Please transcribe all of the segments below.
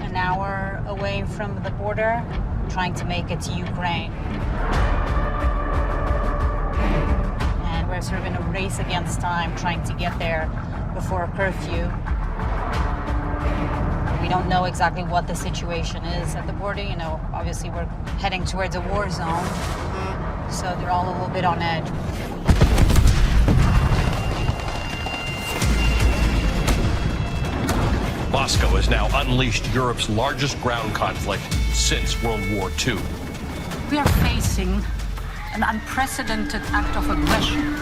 an hour away from the border, trying to make it to Ukraine. And we're sort of in a race against time, trying to get there before curfew. We don't know exactly what the situation is at the border. You know, obviously we're heading towards a war zone, so they're all a little bit on edge. Moscow has now unleashed Europe's largest ground conflict since World War II. We are facing an unprecedented act of aggression.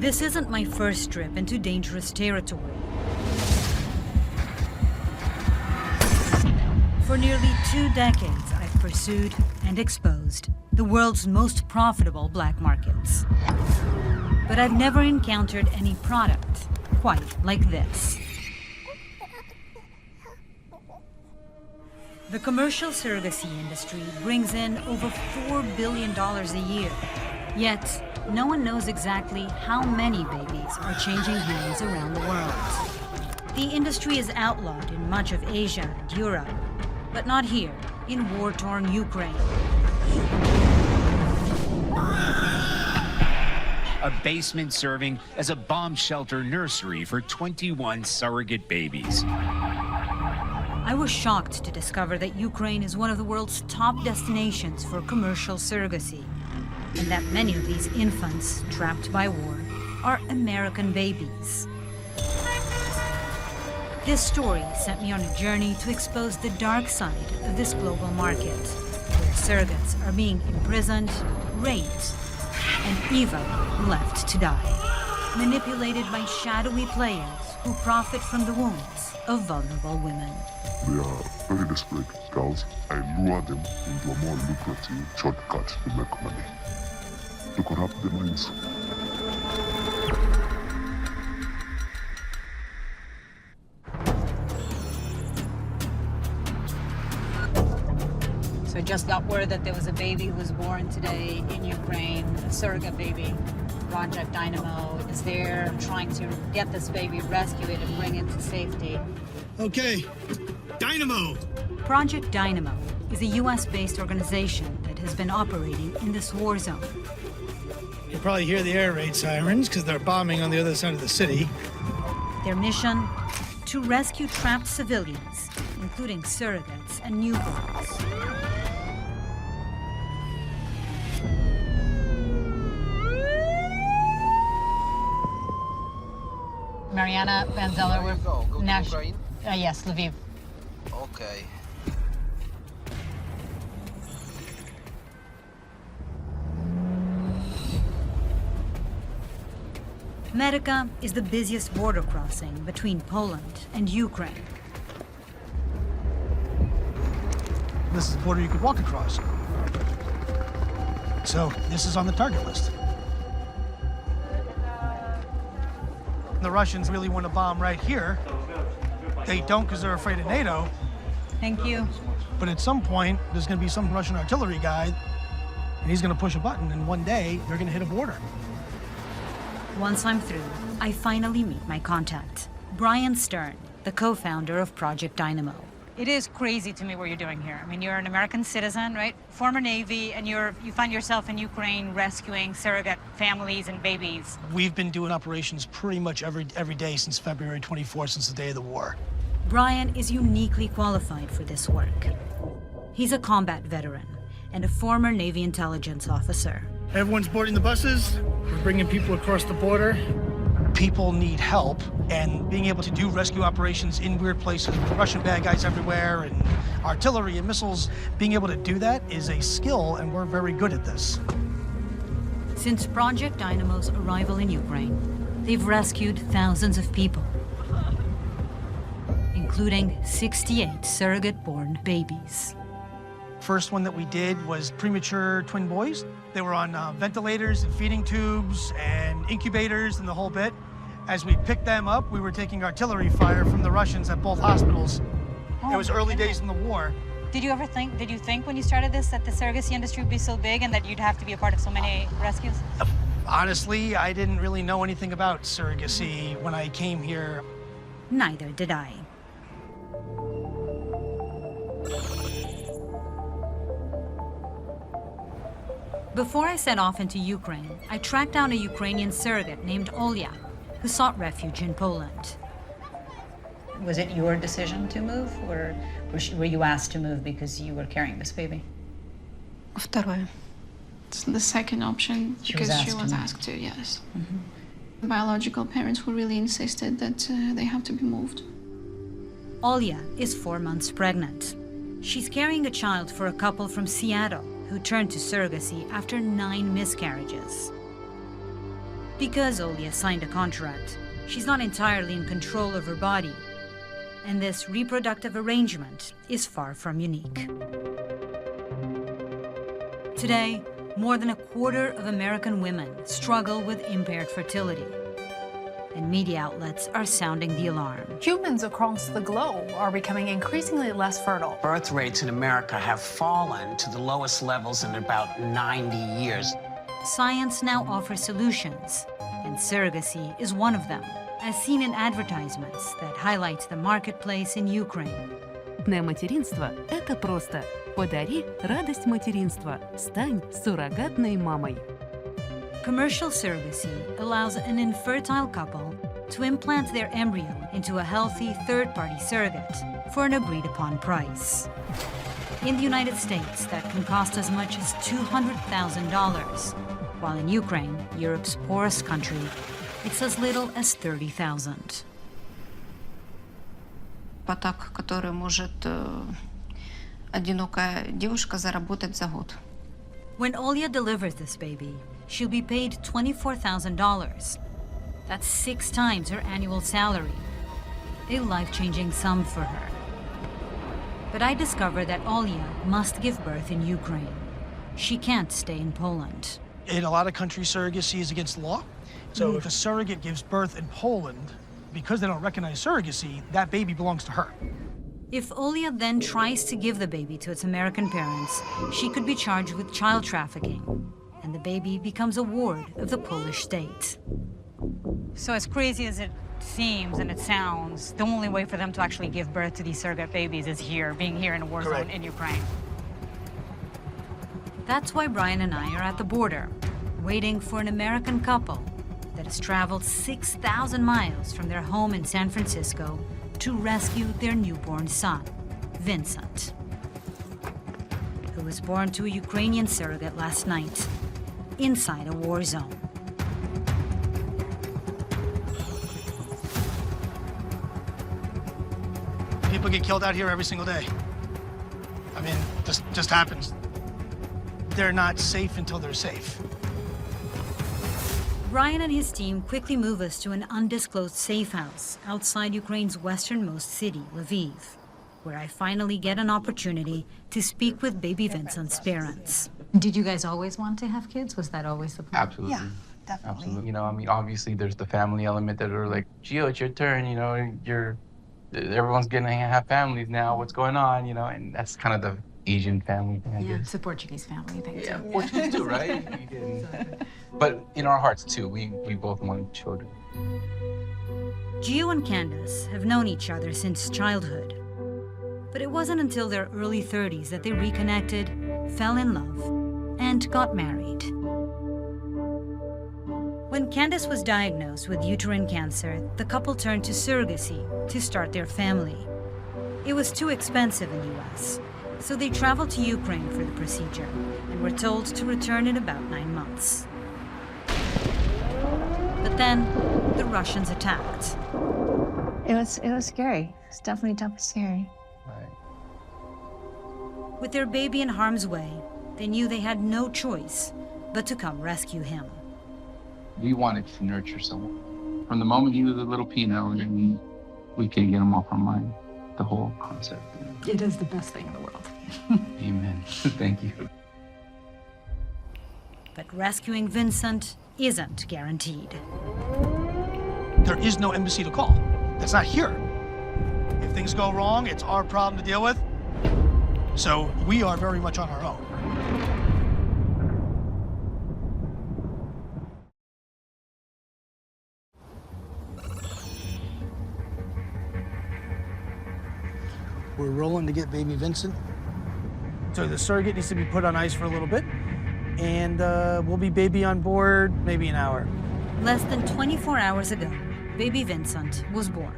This isn't my first trip into dangerous territory. For nearly 2 decades, I've pursued and exposed the world's most profitable black markets. But I've never encountered any product quite like this. The commercial surrogacy industry brings in over $4 billion a year. Yet, no one knows exactly how many babies are changing hands around the world. The industry is outlawed in much of Asia and Europe, but not here, in war-torn Ukraine. A basement serving as a bomb shelter nursery for 21 surrogate babies. I was shocked to discover that Ukraine is one of the world's top destinations for commercial surrogacy, and that many of these infants trapped by war are American babies. This story sent me on a journey to expose the dark side of this global market, where surrogates are being imprisoned, raped, and even left to die, manipulated by shadowy players who profit from the wounds of vulnerable women. They are very desperate girls. I lure them into a more lucrative shortcut to make money, to corrupt their minds. So I just got word that there was a baby who was born today in Ukraine, a surrogate baby. Project Dynamo is there trying to get this baby, rescue it, and bring it to safety. Okay, Dynamo! Project Dynamo is a US-based organization that has been operating in this war zone. You probably hear the air raid sirens because they're bombing on the other side of the city. Their mission? To rescue trapped civilians, including surrogates and newborns. Mariana Van Zeller, we're Ukraine? Yes, Lviv. Okay. Medica is the busiest border crossing between Poland and Ukraine. This is the border you could walk across. So this is on the target list. The Russians really want to bomb right here. They don't because they're afraid of NATO. Thank you. But at some point, there's going to be some Russian artillery guy, and he's going to push a button, and one day, they're going to hit a border. Once I'm through, I finally meet my contact, Brian Stern, the co-founder of Project Dynamo. It is crazy to me what you're doing here. I mean, you're an American citizen, right? Former Navy, and you find yourself in Ukraine rescuing surrogate families and babies. We've been doing operations pretty much every day since February 24th, since the day of the war. Brian is uniquely qualified for this work. He's a combat veteran and a former Navy intelligence officer. Everyone's boarding the buses. We're bringing people across the border. People need help, and being able to do rescue operations in weird places with Russian bad guys everywhere and artillery and missiles, being able to do that is a skill, and we're very good at this. Since Project Dynamo's arrival in Ukraine, they've rescued thousands of people, including 68 surrogate-born babies. First one that we did was premature twin boys. They were on ventilators and feeding tubes and incubators and the whole bit. As we picked them up, we were taking artillery fire from the Russians at both hospitals. It was early days in the war. Did you think when you started this that the surrogacy industry would be so big and that you'd have to be a part of so many rescues? Honestly, I didn't really know anything about surrogacy when I came here. Neither did I. Before I set off into Ukraine, I tracked down a Ukrainian surrogate named Olya, who sought refuge in Poland. Was it your decision to move, or were you asked to move because you were carrying this baby? Второе. It's the second option, because she was asked to, yes. Mm-hmm. Biological parents who really insisted that they have to be moved. Olya is 4 months pregnant. She's carrying a child for a couple from Seattle who turned to surrogacy after 9 miscarriages. Because Olya signed a contract, she's not entirely in control of her body, and this reproductive arrangement is far from unique. Today, more than a quarter of American women struggle with impaired fertility, and media outlets are sounding the alarm. Humans across the globe are becoming increasingly less fertile. Birth rates in America have fallen to the lowest levels in about 90 years. Science now offers solutions, and surrogacy is one of them, as seen in advertisements that highlight the marketplace in Ukraine. Не материнство – это просто. Подари радость материнства. Стань суррогатной мамой. Commercial surrogacy allows an infertile couple to implant their embryo into a healthy third-party surrogate for an agreed-upon price. In the United States, that can cost as much as $200,000, while in Ukraine, Europe's poorest country, it's as little as $30,000. Поток, который может одинокая девушка заработать за год. When Olya delivers this baby, she'll be paid $24,000. That's 6 times her annual salary. A life-changing sum for her. But I discover that Olya must give birth in Ukraine. She can't stay in Poland. In a lot of countries, surrogacy is against the law. So if a surrogate gives birth in Poland, because they don't recognize surrogacy, that baby belongs to her. If Olya then tries to give the baby to its American parents, she could be charged with child trafficking, and the baby becomes a ward of the Polish state. So as crazy as it seems and it sounds, the only way for them to actually give birth to these surrogate babies is here, being here in a war zone in Ukraine. That's why Brian and I are at the border, waiting for an American couple that has traveled 6,000 miles from their home in San Francisco to rescue their newborn son, Vincent, who was born to a Ukrainian surrogate last night, inside a war zone. People get killed out here every single day. I mean, this just happens. They're not safe until they're safe. Brian and his team quickly move us to an undisclosed safe house outside Ukraine's westernmost city, Lviv, where I finally get an opportunity to speak with baby Vincent's parents. Did you guys always want to have kids? Was that always the plan? Absolutely. Yeah, definitely. Absolutely. You know, I mean, obviously there's the family element that are like, Geo, it's your turn, you know, everyone's gonna have families now, what's going on, you know, and that's kind of the Asian family thing, I guess. It's a Portuguese family thing, Yeah, too. Portuguese too, right? But in our hearts, too, we both wanted children. Geo and Candace have known each other since childhood. But it wasn't until their early 30s that they reconnected, fell in love, and got married. When Candace was diagnosed with uterine cancer, the couple turned to surrogacy to start their family. It was too expensive in the US, so they traveled to Ukraine for the procedure and were told to return in about 9 months. But then, the Russians attacked. It was scary. It's definitely scary. Right. With their baby in harm's way, they knew they had no choice but to come rescue him. We wanted to nurture someone. From the moment he was a little peanut, and we couldn't get him off our mind. The whole concept. You know? It is the best thing in the world. Amen. Thank you. But rescuing Vincent isn't guaranteed. There is no embassy to call. That's not here. If things go wrong, it's our problem to deal with. So we are very much on our own. We're rolling to get baby Vincent. So the surrogate needs to be put on ice for a little bit, and we'll be baby on board maybe an hour. Less than 24 hours ago, baby Vincent was born.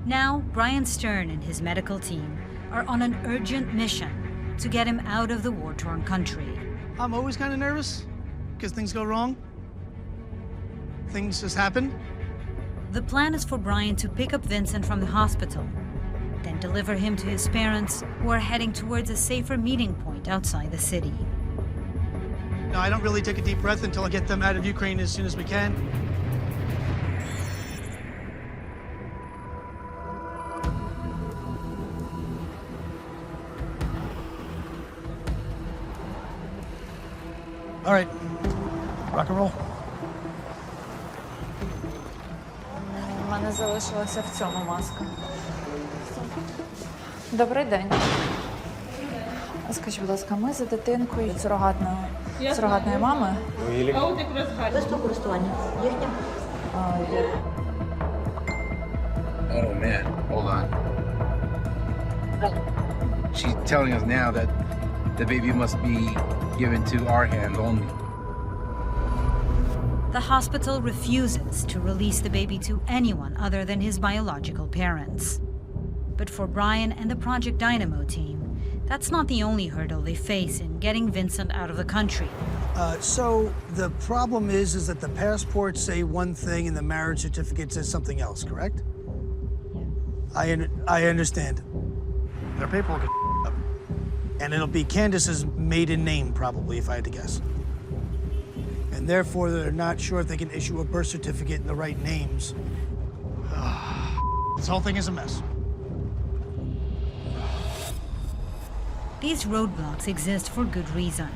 Now, Brian Stern and his medical team are on an urgent mission to get him out of the war-torn country. I'm always kind of nervous because things go wrong. Things just happen. The plan is for Brian to pick up Vincent from the hospital, then deliver him to his parents, who are heading towards a safer meeting point outside the city. No, I don't really take a deep breath until I get them out of Ukraine as soon as we can. All right, rock and roll. У мене залишилася в цьому маска. Добрий день. Скажіть, будь ласка, ми за дитинкою сурогатної мами. Без користування. Їхня? Oh man, hold on. She's telling us now that the baby must be given to our hand only. The hospital refuses to release the baby to anyone other than his biological parents. But for Brian and the Project Dynamo team, that's not the only hurdle they face in getting Vincent out of the country. So the problem is that the passports say one thing and the marriage certificate says something else, correct? Yeah. I understand. Their paperwork is up. And it'll be Candace's maiden name, probably, if I had to guess. And therefore, they're not sure if they can issue a birth certificate in the right names. This whole thing is a mess. These roadblocks exist for good reason.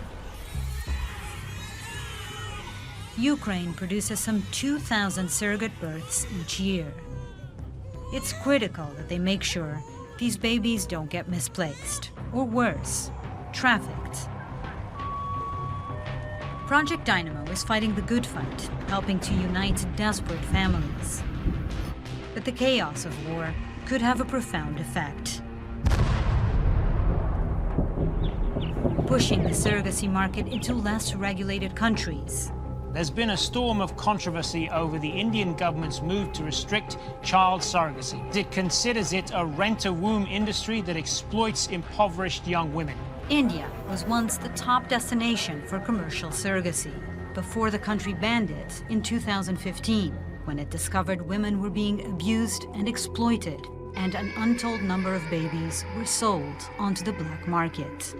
Ukraine produces some 2,000 surrogate births each year. It's critical that they make sure these babies don't get misplaced, or worse, trafficked. Project Dynamo is fighting the good fight, helping to unite desperate families. But the chaos of war could have a profound effect, pushing the surrogacy market into less regulated countries. There's been a storm of controversy over the Indian government's move to restrict child surrogacy. It considers it a rent-a-womb industry that exploits impoverished young women. India was once the top destination for commercial surrogacy, before the country banned it in 2015, when it discovered women were being abused and exploited, and an untold number of babies were sold onto the black market.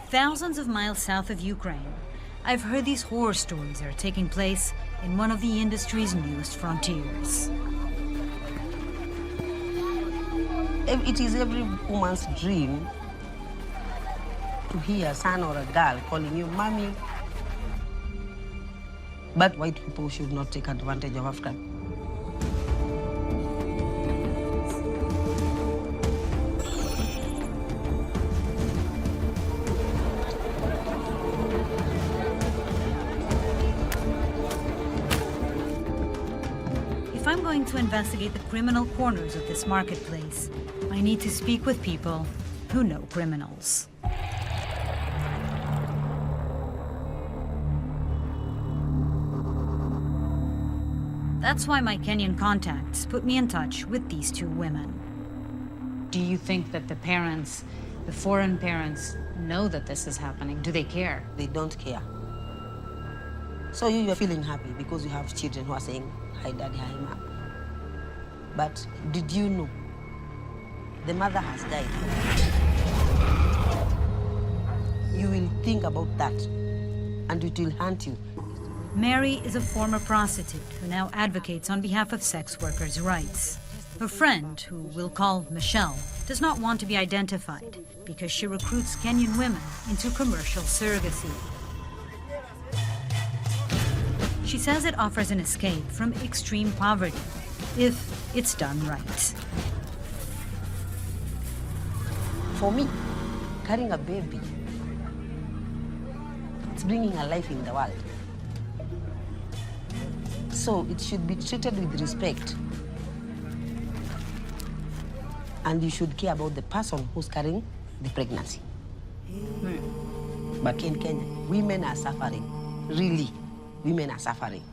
Thousands of miles south of Ukraine, I've heard these horror stories are taking place in one of the industry's newest frontiers. It is every woman's dream to hear a son or a girl calling you mommy. But white people should not take advantage of African. If I'm going to investigate the criminal corners of this marketplace, I need to speak with people who know criminals. That's why my Kenyan contacts put me in touch with these two women. Do you think that the parents, the foreign parents, know that this is happening? Do they care? They don't care. So you're feeling happy because you have children who are saying, hi daddy, hi mom. But did you know the mother has died? You will think about that and it will haunt you. Mary is a former prostitute who now advocates on behalf of sex workers' rights. Her friend, who we'll call Michelle, does not want to be identified because she recruits Kenyan women into commercial surrogacy. She says it offers an escape from extreme poverty, if it's done right. For me, carrying a baby, it's bringing a life in the world. So it should be treated with respect. And you should care about the person who's carrying the pregnancy. But in Kenya, women are suffering. Really, women are suffering.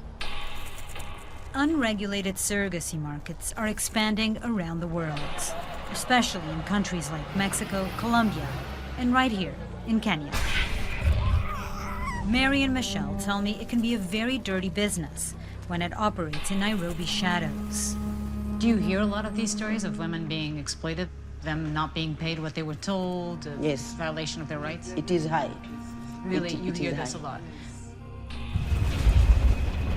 Unregulated surrogacy markets are expanding around the world, especially in countries like Mexico, Colombia, and right here in Kenya. Mary and Michelle tell me it can be a very dirty business when it operates in Nairobi's shadows. Do you hear a lot of these stories of women being exploited, them not being paid what they were told, yes, violation of their rights? It is high. Really, you hear this a lot?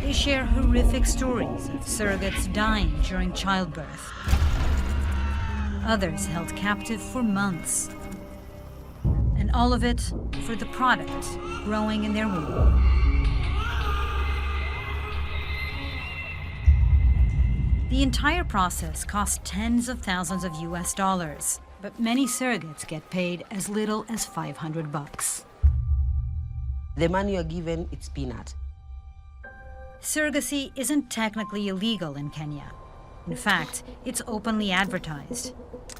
They share horrific stories of surrogates dying during childbirth. Others held captive for months. And all of it for the product growing in their womb. The entire process costs tens of thousands of US dollars, but many surrogates get paid as little as $500. The money you're given, it's peanut. Surrogacy isn't technically illegal in Kenya. In fact, it's openly advertised.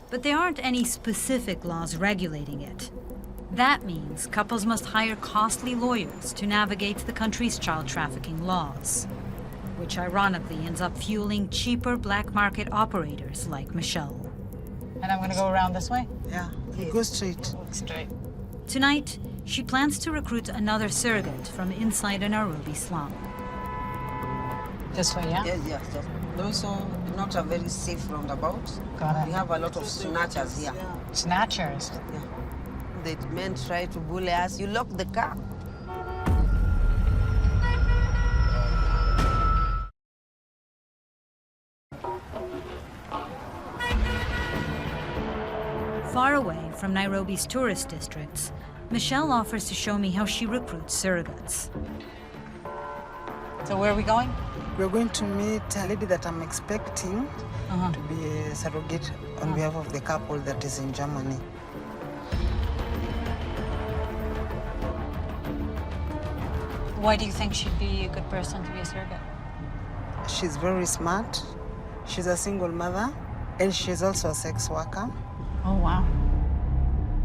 But there aren't any specific laws regulating it. That means couples must hire costly lawyers to navigate the country's child trafficking laws, which ironically ends up fueling cheaper black market operators like Michelle. And I'm gonna go around this way? Yeah, you go straight. Straight. Tonight, she plans to recruit another surrogate from inside a Nairobi slum. This way, yeah? Yes, yes. Also, not a very safe roundabout. Got it. We have a lot of snatchers here. Snatchers? Yeah. The men try to bully us. You lock the car. Far away from Nairobi's tourist districts, Michelle offers to show me how she recruits surrogates. So where are we going? We're going to meet a lady that I'm expecting to be a surrogate on behalf of the couple that is in Germany. Why do you think she'd be a good person to be a surrogate? She's very smart. She's a single mother, and she's also a sex worker. Oh, wow.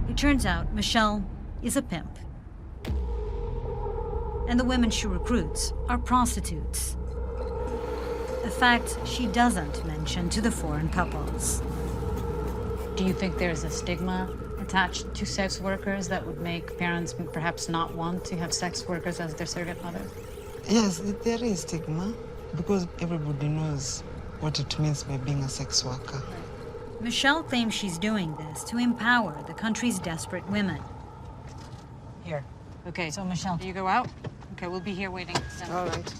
It turns out Michelle is a pimp. And the women she recruits are prostitutes. A fact she doesn't mention to the foreign couples. Do you think there's a stigma attached to sex workers that would make parents perhaps not want to have sex workers as their surrogate mothers? Yes, there is stigma because everybody knows what it means by being a sex worker. Michelle claims she's doing this to empower the country's desperate women. Here. Okay, so Michelle, you go out? Okay, we'll be here waiting. All right.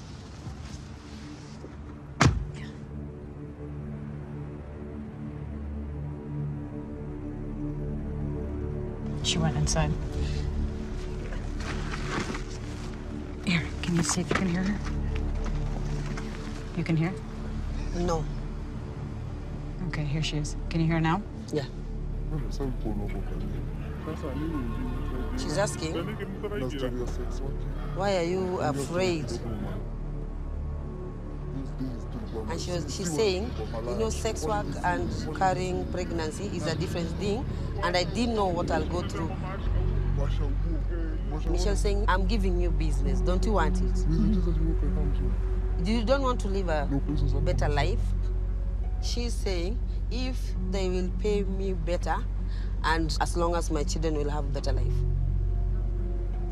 She went inside. Here, can you see if you can hear her? You can hear? No. Okay, here she is. Can you hear her now? Yeah. She's asking, why are you afraid? And she's saying, you know, sex work and carrying pregnancy is a different thing, and I didn't know what I'll go through. Michelle's saying, I'm giving you business. Don't you want it? You don't want to live a better life? She's saying, if they will pay me better, and as long as my children will have a better life.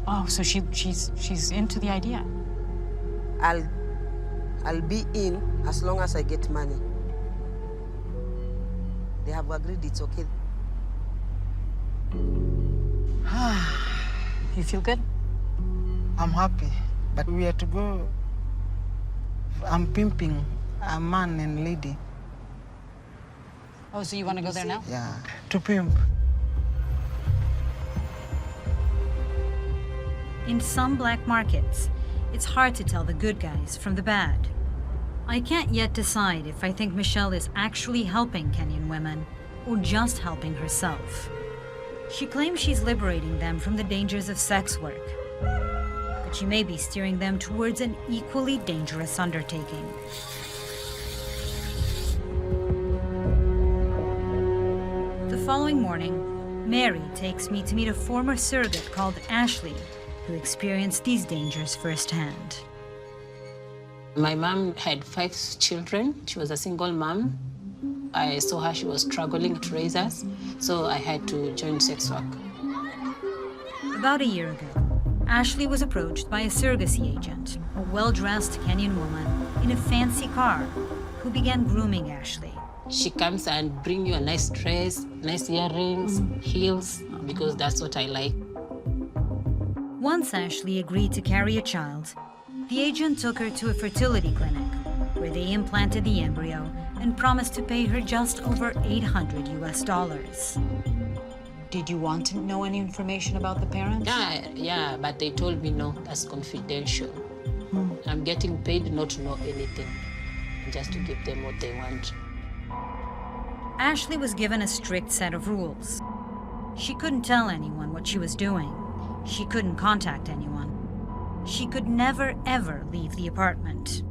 Oh, so she's into the idea. I'll be in as long as I get money. They have agreed it's okay. You feel good? I'm happy, but we have to go. I'm pimping a man and lady. Oh, so you want to go there now? Yeah, to pimp. In some black markets, it's hard to tell the good guys from the bad. I can't yet decide if I think Michelle is actually helping Kenyan women or just helping herself. She claims she's liberating them from the dangers of sex work, but she may be steering them towards an equally dangerous undertaking. following morning, Mary takes me to meet a former surrogate called Ashley, who experienced these dangers firsthand. My mom had 5 children. She was a single mom. I saw her, she was struggling to raise us, so I had to join sex work. About a year ago, Ashley was approached by a surrogacy agent, a well-dressed Kenyan woman in a fancy car, who began grooming Ashley. She comes and bring you a nice dress, nice earrings, heels, because that's what I like. Once Ashley agreed to carry a child, the agent took her to a fertility clinic, where they implanted the embryo and promised to pay her just over $800 US. Did you want to know any information about the parents? Yeah, but they told me no, that's confidential. I'm getting paid not to know anything, just to give them what they want. Ashley was given a strict set of rules. She couldn't tell anyone what she was doing. She couldn't contact anyone. She could never, ever leave the apartment.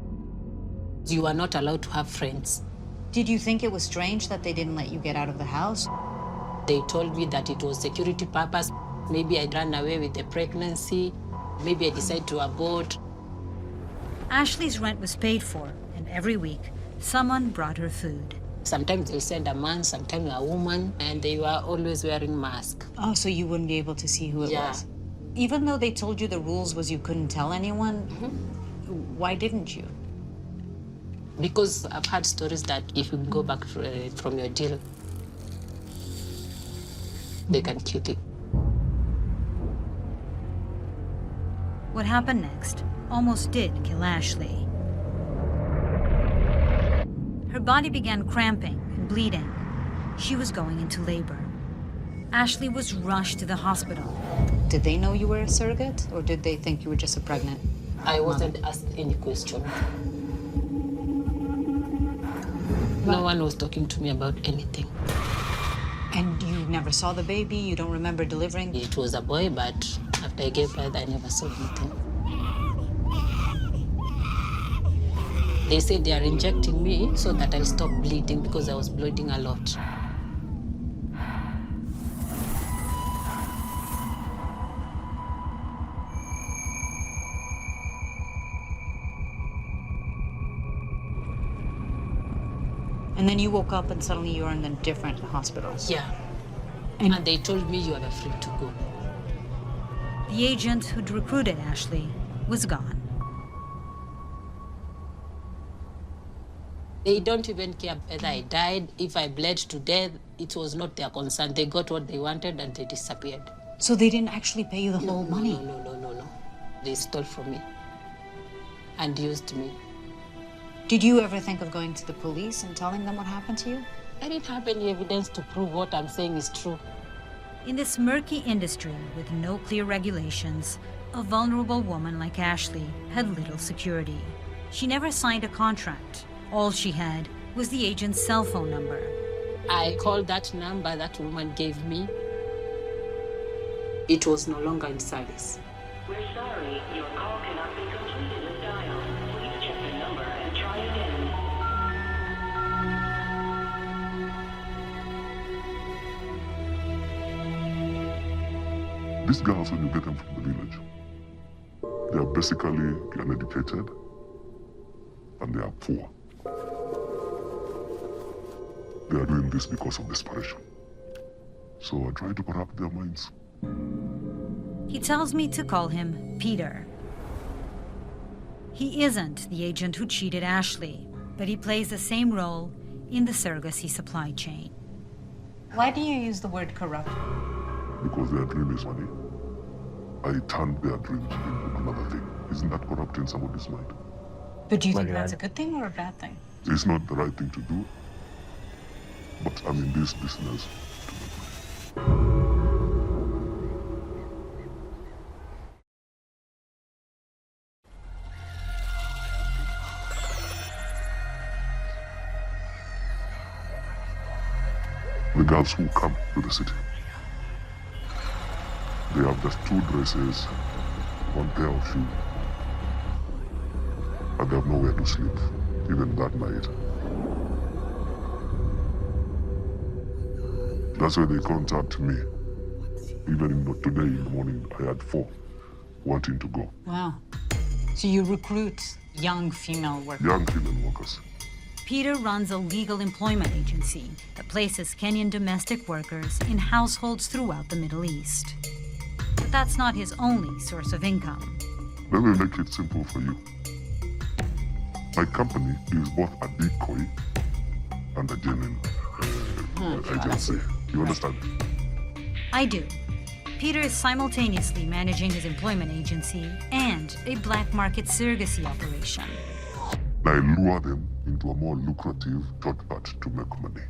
You are not allowed to have friends. Did you think it was strange that they didn't let you get out of the house? They told me that it was security purpose. Maybe I'd run away with the pregnancy. Maybe I decided to abort. Ashley's rent was paid for, and every week, someone brought her food. Sometimes they'll send a man, sometimes a woman, and they were always wearing masks. Oh, so you wouldn't be able to see who it was? Even though they told you the rules was you couldn't tell anyone, why didn't you? Because I've heard stories that if you go back from your deal, they can kill you. What happened next almost did kill Ashley. Her body began cramping and bleeding. She was going into labor. Ashley was rushed to the hospital. Did they know you were a surrogate, or did they think you were just a pregnant I wasn't asked any question. No one was talking to me about anything. And you never saw the baby? You don't remember delivering? It was a boy, but after I gave birth, I never saw anything. They said they are injecting me so that I'll stop bleeding because I was bleeding a lot. And then you woke up and suddenly you were in a different hospital. Yeah. And they told me you are free to go. The agent who'd recruited Ashley was gone. They don't even care whether I died. If I bled to death, it was not their concern. They got what they wanted and they disappeared. So they didn't actually pay you the whole money? No. They stole from me and used me. Did you ever think of going to the police and telling them what happened to you? I didn't have any evidence to prove what I'm saying is true. In this murky industry with no clear regulations, a vulnerable woman like Ashley had little security. She never signed a contract. All she had was the agent's cell phone number. I called that number that woman gave me. It was no longer in service. We're sorry, your call cannot be completed as dialed. Please check the number and try again. These girls, when you get them from the village, they are basically uneducated and they are poor. They are doing this because of desperation. So I try to corrupt their minds. He tells me to call him Peter. He isn't the agent who cheated Ashley, but he plays the same role in the surrogacy supply chain. Why do you use the word corrupt? Because their dream is money. I turned their dream into another thing. Isn't that corrupting somebody's mind? But do you think that's a good thing or a bad thing? It's not the right thing to do, but I'm in this business to make money. The girls who come to the city, they have just 2 dresses, 1 pair of shoes, and they have nowhere to sleep, even that night. That's why they contact me. Even today in the morning, I had 4 wanting to go. Wow. So you recruit young female workers? Young female workers. Peter runs a legal employment agency that places Kenyan domestic workers in households throughout the Middle East. But that's not his only source of income. Let me make it simple for you. My company is both a decoy and a genuine agency. You understand? I do. Peter is simultaneously managing his employment agency and a black market surrogacy operation. I lure them into a more lucrative shortcut to make money.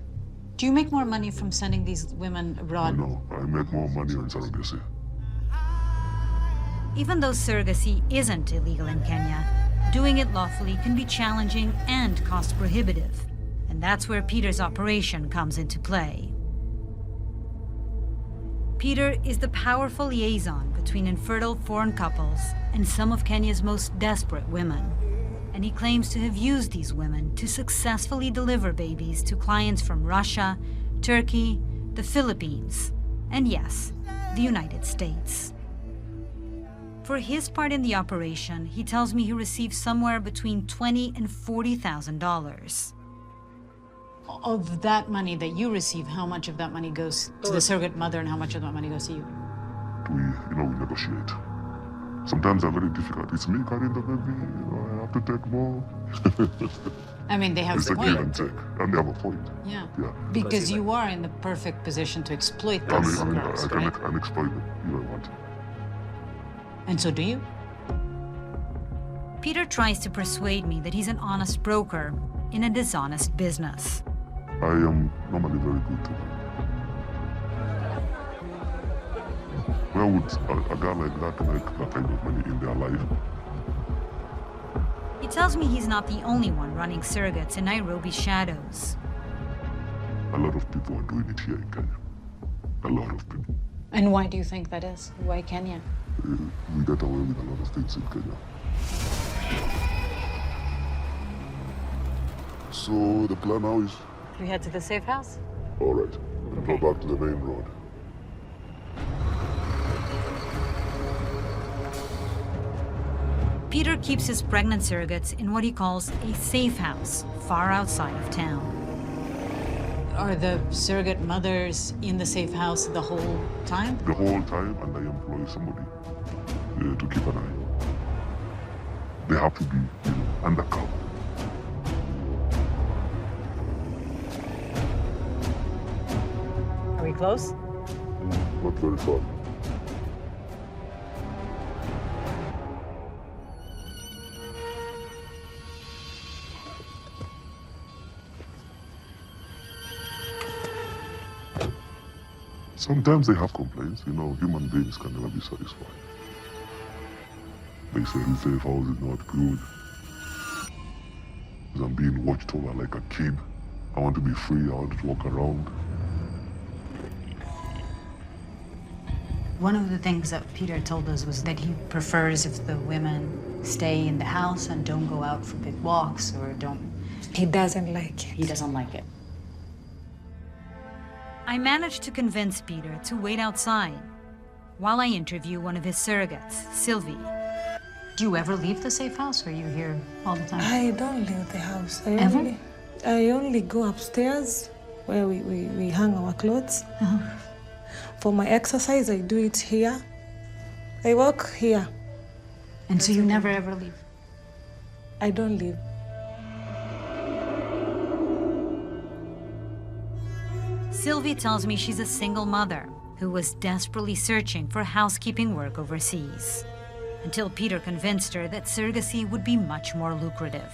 Do you make more money from sending these women abroad? No, I make more money on surrogacy. Even though surrogacy isn't illegal in Kenya, doing it lawfully can be challenging and cost prohibitive. And that's where Peter's operation comes into play. Peter is the powerful liaison between infertile foreign couples and some of Kenya's most desperate women. And he claims to have used these women to successfully deliver babies to clients from Russia, Turkey, the Philippines, and yes, the United States. For his part in the operation, he tells me he receives somewhere between $20,000 and $40,000. Of that money that you receive, how much of that money goes to the surrogate mother and how much of that money goes to you? We negotiate. Sometimes they're very difficult. It's me carrying the baby, I have to take more. I mean, they have It's the a give and take, and they have a point. Yeah. Yeah. Because you are in the perfect position to exploit I those mean, girls, I right? can exploit them if I want. And so do you? Peter tries to persuade me that he's an honest broker in a dishonest business. I am normally very good to them. Where would a guy like that make that kind of money in their life? He tells me he's not the only one running surrogates in Nairobi's shadows. A lot of people are doing it here in Kenya. A lot of people. And why do you think that is? Why Kenya? We get away with a lot of things in Kenya. So the plan now is, We head to the safe house? all right, go back to the main road. Peter keeps his pregnant surrogates in what he calls a safe house, far outside of town. Are the surrogate mothers in the safe house the whole time? The whole time, and I employ somebody to keep an eye. They have to be, undercover. Are we close? Not very far. Sometimes they have complaints. Human beings can never be satisfied. They say the safe house is not good. I'm being watched over like a kid. I want to be free. I want to walk around. One of the things that Peter told us was that he prefers if the women stay in the house and don't go out for big walks or don't... He doesn't like it. He doesn't like it. I managed to convince Peter to wait outside while I interview one of his surrogates, Sylvie. Do you ever leave the safe house or are you here all the time? I don't leave the house. Ever? I only go upstairs where we hang our clothes. For my exercise, I do it here. I walk here. And so you never ever leave? I don't leave. Sylvie tells me she's a single mother who was desperately searching for housekeeping work overseas, until Peter convinced her that surrogacy would be much more lucrative.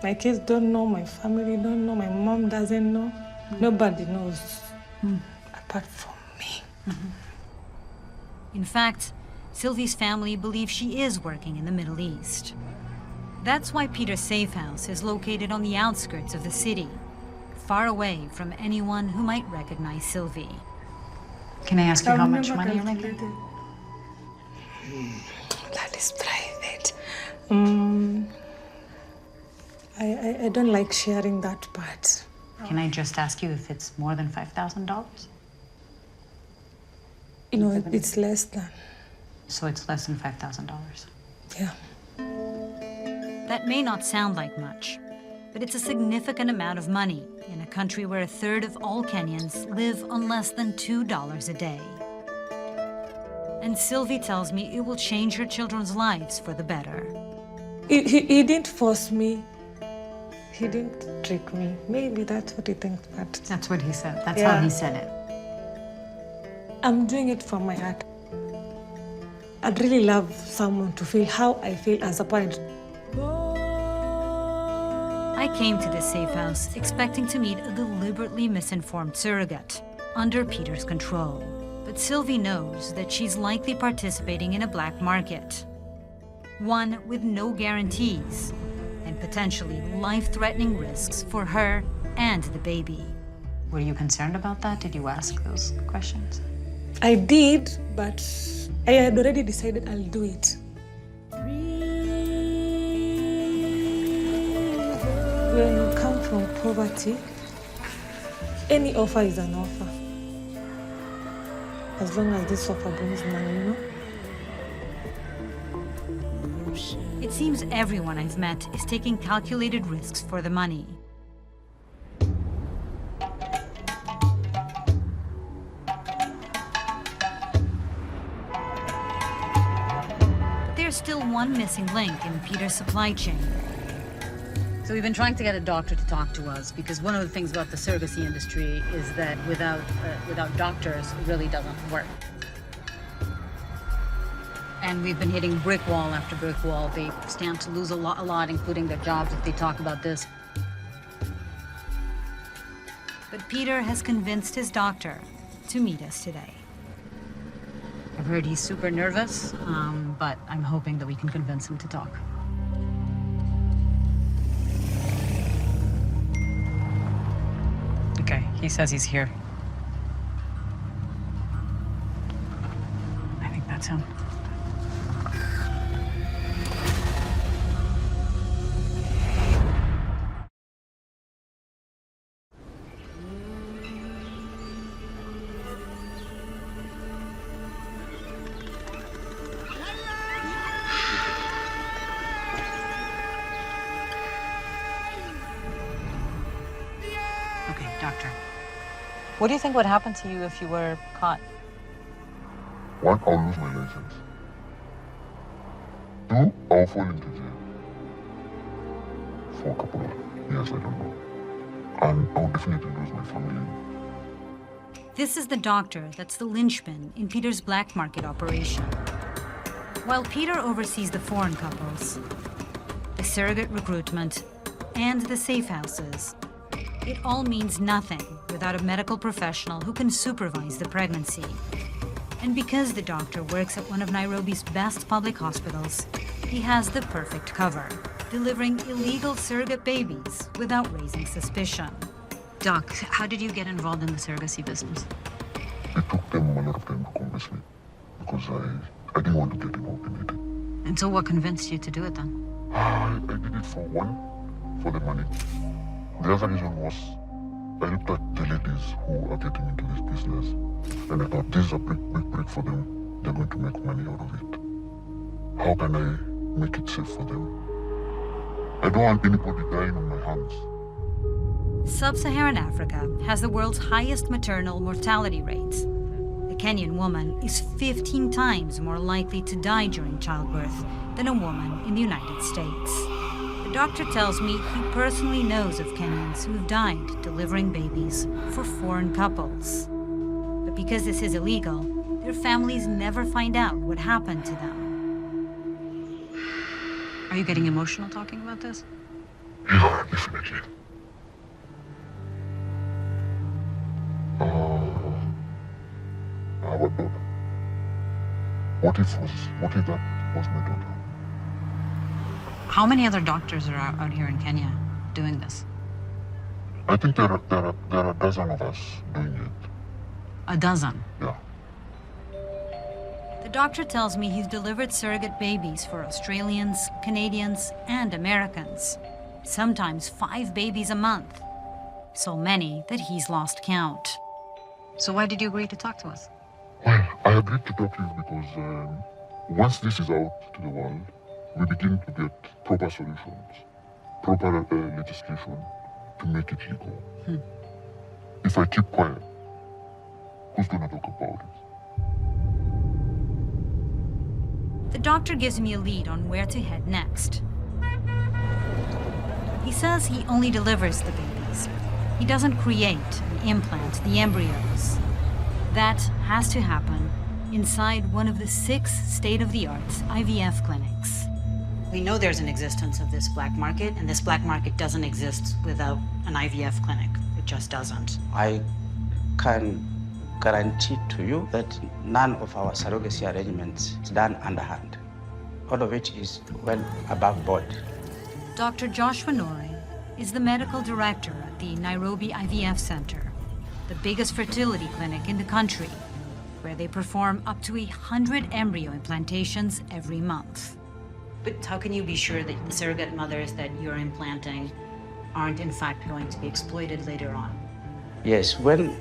My kids don't know, my family don't know, my mom doesn't know. Nobody knows apart from me. In fact, Sylvie's family believes she is working in the Middle East. That's why Peter's safe house is located on the outskirts of the city, far away from anyone who might recognize Sylvie. Can I ask you how much money you're making? That is private. I don't like sharing that part. Can I just ask you if it's more than $5,000? You know, it's less than. So it's less than $5,000. Yeah. That may not sound like much, but it's a significant amount of money in a country where a third of all Kenyans live on less than $2 a day. And Sylvie tells me it will change her children's lives for the better. He didn't force me. He didn't trick me. Maybe that's what he thinks, but... That's what he said. That's how he said it. I'm doing it from my heart. I'd really love someone to feel how I feel as a parent. I came to this safe house expecting to meet a deliberately misinformed surrogate under Peter's control. But Sylvie knows that she's likely participating in a black market. One with no guarantees and potentially life-threatening risks for her and the baby. Were you concerned about that? Did you ask those questions? I did, but I had already decided I'll do it. When you come from poverty, any offer is an offer. As long as this offer brings money, you know? It seems everyone I've met is taking calculated risks for the money. But there's still one missing link in Peter's supply chain. So we've been trying to get a doctor to talk to us because one of the things about the surrogacy industry is that without doctors, it really doesn't work. And we've been hitting brick wall after brick wall. They stand to lose a lot, including their jobs if they talk about this. But Peter has convinced his doctor to meet us today. I've heard he's super nervous, but I'm hoping that we can convince him to talk. Okay, he says he's here. I think that's him. Okay, doctor. What do you think would happen to you if you were caught? One, I'll lose my license. Two, I'll fall into jail. For a couple of years, I don't know. And I'll definitely lose my family. This is the doctor that's the linchpin in Peter's black market operation. While Peter oversees the foreign couples, the surrogate recruitment, and the safe houses, it all means nothing without a medical professional who can supervise the pregnancy. And because the doctor works at one of Nairobi's best public hospitals, he has the perfect cover, delivering illegal surrogate babies without raising suspicion. Doc, how did you get involved in the surrogacy business? It took them a lot of time to convince me because I didn't want to get involved in it. And so what convinced you to do it then? I did it for the money. The other reason was I looked at the ladies who are getting into this business and I thought this is a big break for them. They're going to make money out of it. How can I make it safe for them? I don't want anybody dying on my hands. Sub-Saharan Africa has the world's highest maternal mortality rates. A Kenyan woman is 15 times more likely to die during childbirth than a woman in the United States. The doctor tells me he personally knows of Kenyans who've died delivering babies for foreign couples. But because this is illegal, their families never find out what happened to them. Are you getting emotional talking about this? Yeah, definitely. What daughter? What if that was my daughter? How many other doctors are out here in Kenya doing this? I think there are a dozen of us doing it. A dozen? Yeah. The doctor tells me he's delivered surrogate babies for Australians, Canadians, and Americans. Sometimes 5 babies a month. so many that he's lost count. So why did you agree to talk to us? Well, I agreed to talk to you because once this is out to the world, we begin to get proper solutions, proper legislation to make it legal. If I keep quiet, who's going to talk about it? The doctor gives me a lead on where to head next. He says he only delivers the babies. He doesn't create and implant the embryos. That has to happen inside one of the 6 state-of-the-art IVF clinics. We know there's an existence of this black market, and this black market doesn't exist without an IVF clinic. It just doesn't. I can guarantee to you that none of our surrogacy arrangements is done underhand. All of it is well above board. Dr. Joshua Norrie is the medical director at the Nairobi IVF Center, the biggest fertility clinic in the country, where they perform up to 100 embryo implantations every month. But how can you be sure that the surrogate mothers that you're implanting aren't in fact going to be exploited later on? Yes, when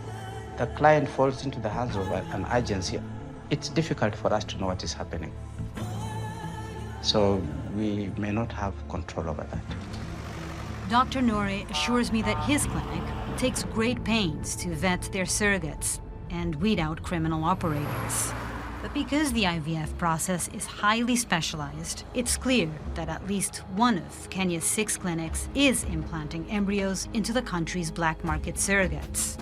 the client falls into the hands of an agency, it's difficult for us to know what is happening. So we may not have control over that. Dr. Norrie assures me that his clinic takes great pains to vet their surrogates and weed out criminal operators. But because the IVF process is highly specialized, it's clear that at least one of Kenya's 6 clinics is implanting embryos into the country's black market surrogates.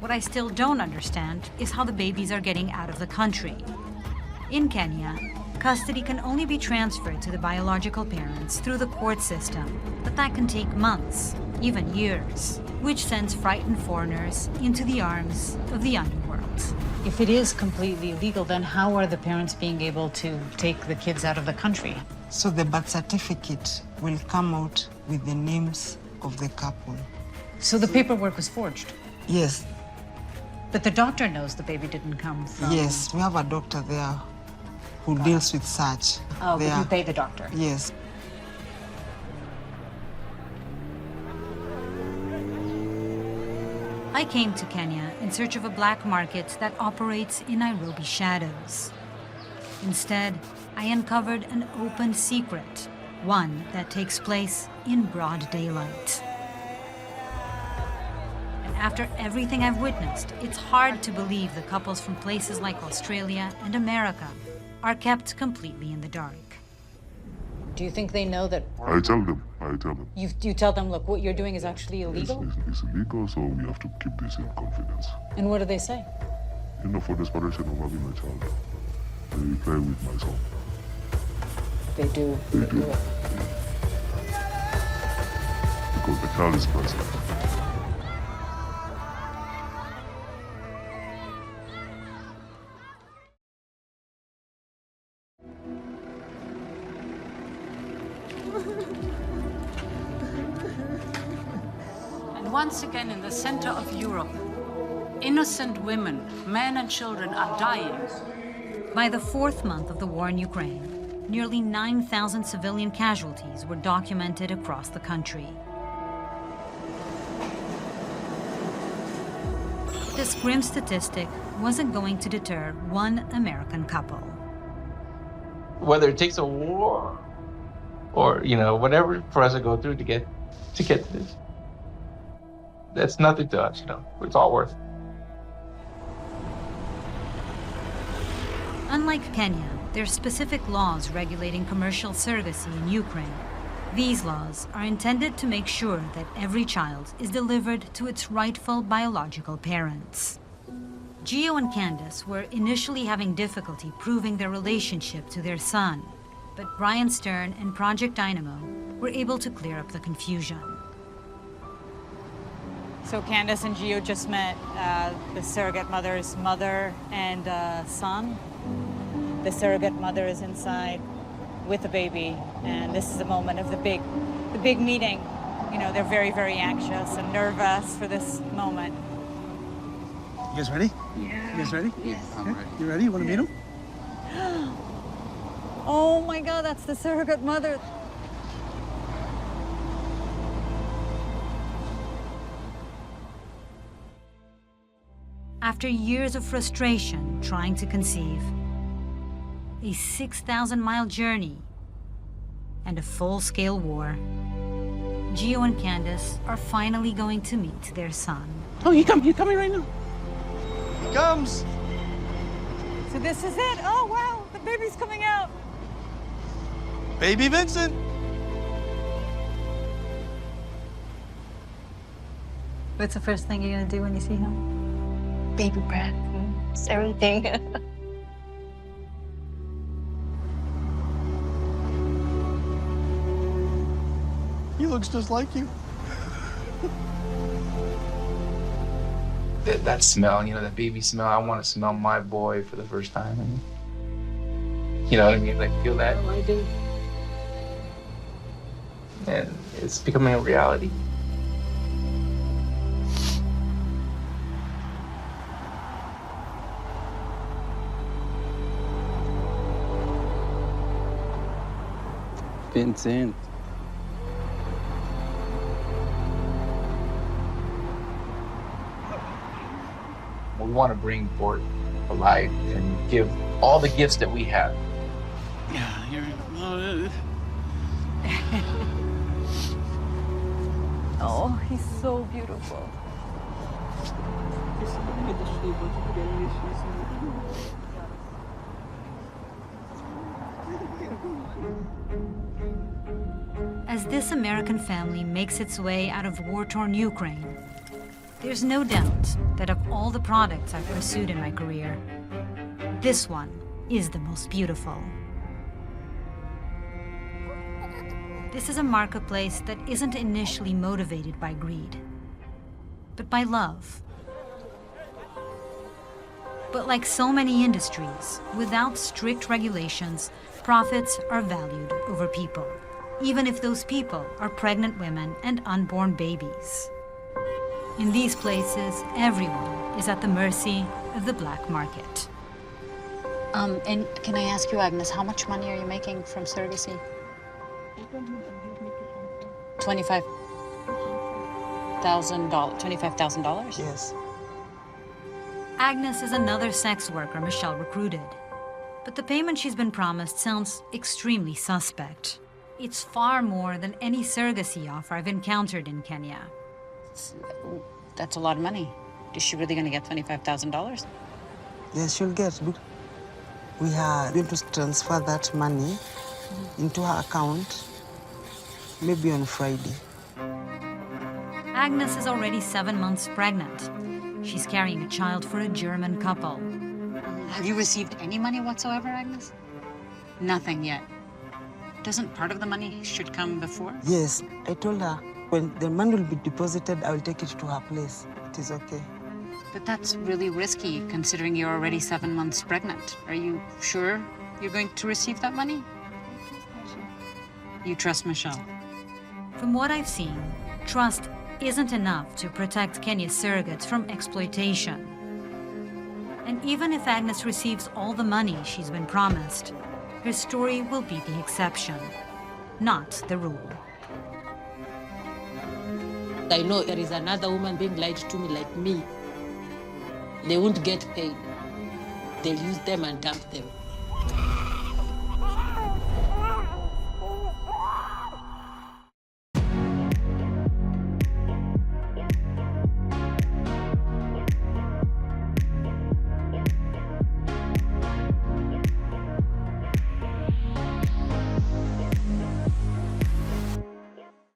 What I still don't understand is how the babies are getting out of the country. In Kenya, custody can only be transferred to the biological parents through the court system, but that can take months, even years, which sends frightened foreigners into the arms of the underworld. If it is completely illegal, then how are the parents being able to take the kids out of the country? So the birth certificate will come out with the names of the couple. So the paperwork was forged? Yes. But the doctor knows the baby didn't come from... Yes, we have a doctor there who deals with such. Oh, but you pay the doctor? Yes. I came to Kenya in search of a black market that operates in Nairobi shadows. Instead, I uncovered an open secret, one that takes place in broad daylight. And after everything I've witnessed, it's hard to believe the couples from places like Australia and America are kept completely in the dark. Do you think they know that... I tell them. You tell them, look, what you're doing is actually illegal? It's illegal, so we have to keep this in confidence. And what do they say? You know, for desperation of having a child, they play with my son. They do? They do. Yeah. Because the child is present. Once again, in the center of Europe, innocent women, men and children are dying. By the 4th month of the war in Ukraine, nearly 9,000 civilian casualties were documented across the country. This grim statistic wasn't going to deter one American couple. Whether it takes a war or, whatever for us to go through to get to this. That's nothing to us, It's all worth it. Unlike Kenya, there are specific laws regulating commercial surrogacy in Ukraine. These laws are intended to make sure that every child is delivered to its rightful biological parents. Geo and Candace were initially having difficulty proving their relationship to their son, but Brian Stern and Project Dynamo were able to clear up the confusion. So Candace and Geo just met the surrogate mother's mother and son. The surrogate mother is inside with the baby, and this is the moment of the big meeting. They're very, very anxious and nervous for this moment. You guys ready? Yeah. You guys ready? Yes. I'm ready. You ready? You want to meet him? Oh my God, that's the surrogate mother. After years of frustration trying to conceive, a 6,000-mile journey, and a full-scale war, Geo and Candace are finally going to meet their son. Oh, he's coming right now. He comes. So this is it. Oh, wow, the baby's coming out. Baby Vincent. What's the first thing you're gonna do when you see him? Baby breath. It's everything. He looks just like you. That smell, you know, that baby smell. I want to smell my boy for the first time. You know what I mean? Like, feel that. Oh, I do. And it's becoming a reality. Vincent. We want to bring Fort alive and give all the gifts that we have. Yeah, you're... Oh, he's so beautiful. As this American family makes its way out of war-torn Ukraine, there's no doubt that of all the products I've pursued in my career, this one is the most beautiful. This is a marketplace that isn't initially motivated by greed, but by love. But like so many industries, without strict regulations, profits are valued over people, even if those people are pregnant women and unborn babies. In these places, everyone is at the mercy of the black market. And can I ask you, Agnes, how much money are you making from surrogacy? $25,000? Yes. Agnes is another sex worker Michelle recruited. But the payment she's been promised sounds extremely suspect. It's far more than any surrogacy offer I've encountered in Kenya. That's a lot of money. Is she really going to get $25,000? Yes, she'll get. We are going to transfer that money into her account maybe on Friday. Agnes is already 7 months pregnant. She's carrying a child for a German couple. Have you received any money whatsoever, Agnes? Nothing yet. Doesn't part of the money should come before? Yes, I told her when the money will be deposited, I will take it to her place. It is okay. But that's really risky, considering you're already 7 months pregnant. Are you sure you're going to receive that money? You trust Michelle? From what I've seen, trust isn't enough to protect Kenya's surrogates from exploitation. And even if Agnes receives all the money she's been promised, her story will be the exception, not the rule. I know there is another woman being lied to me like me. They won't get paid. They'll use them and dump them.